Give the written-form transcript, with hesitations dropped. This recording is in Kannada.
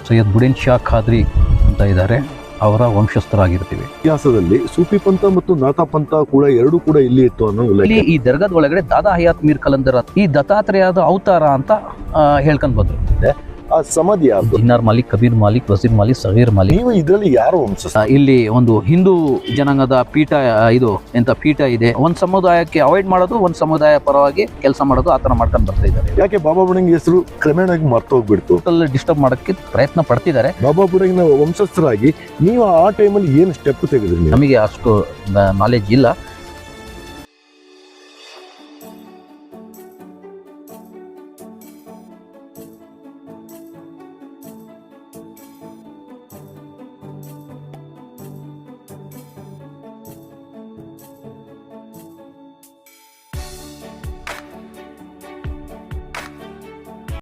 ಸೈಯದ್ ಬುಡೀನ್ ಶಾ ಖಾದ್ರಿ ಅಂತ ಇದ್ದಾರೆ, ಅವರ ವಂಶಸ್ಥರಾಗಿರ್ತೀವಿ. ಇತಿಹಾಸದಲ್ಲಿ ಸೂಫಿ ಪಂಥ ಮತ್ತು ನಾಥಾ ಪಂಥ ಕೂಡ ಎರಡೂ ಕೂಡ ಇಲ್ಲಿ ಇತ್ತು ಅನ್ನೋ ಉಲ್ಲೇಖ. ಇಲ್ಲಿ ಈ ದರ್ಗಾದ ಒಳಗಡೆ ದಾದಾ ಹಯಾತ್ ಮೀರ್ ಕಲಂದರ್ ಈ ದತ್ತಾತ್ರೇಯದ ಅವತಾರ ಅಂತ ಹೇಳ್ಕೊಂಡ್ ಬಂದ್ರು. ಆ ಸಮಾಧಿ ಯಾರ್ದು? ಜಿನ್ನಾರ್ ಮಾಲಿಕ್, ಕಬೀರ್ ಮಾಲಿಕ್, ವಜೀರ್ ಮಾಲಿಕ್, ಸಗೀರ್ ಮಾಲಿಕ್. ನೀವು ಇದರಲ್ಲಿ ಯಾರು ವಂಶಸ್ಥ? ಇಲ್ಲಿ ಒಂದು ಹಿಂದೂ ಜನಾಂಗದ ಪೀಠ, ಇದು ಎಂತ ಪೀಠ ಇದೆ. ಒಂದ್ ಸಮುದಾಯಕ್ಕೆ ಅವಾಯ್ಡ್ ಮಾಡೋದು, ಒಂದ್ ಸಮುದಾಯ ಪರವಾಗಿ ಕೆಲಸ ಮಾಡೋದು, ಆತರ ಮಾಡ್ಕೊಂಡು ಬರ್ತಾ ಇದ್ದಾರೆ. ಯಾಕೆ ಬಾಬಾ ಬುಡಂಗಿ ಹೆಸರು ಕ್ರಮೇಣವಾಗಿ ಮರ್ತೋಗ್ಬಿಡ್ತು? ಡಿಸ್ಟರ್ಬ್ ಮಾಡಕ್ಕೆ ಪ್ರಯತ್ನ ಪಡ್ತಿದ್ದಾರೆ. ಬಾಬಾ ಬುಡಂಗಿನ ವಂಶಸ್ಥರಾಗಿ ನೀವು ಆ ಟೈಮಲ್ಲಿ ಏನು ಸ್ಟೆಪ್ ತೆಗೆದ್ರಿ? ನಮಗೆ ಅಷ್ಟು ನಾಲೆಜ್ ಇಲ್ಲ.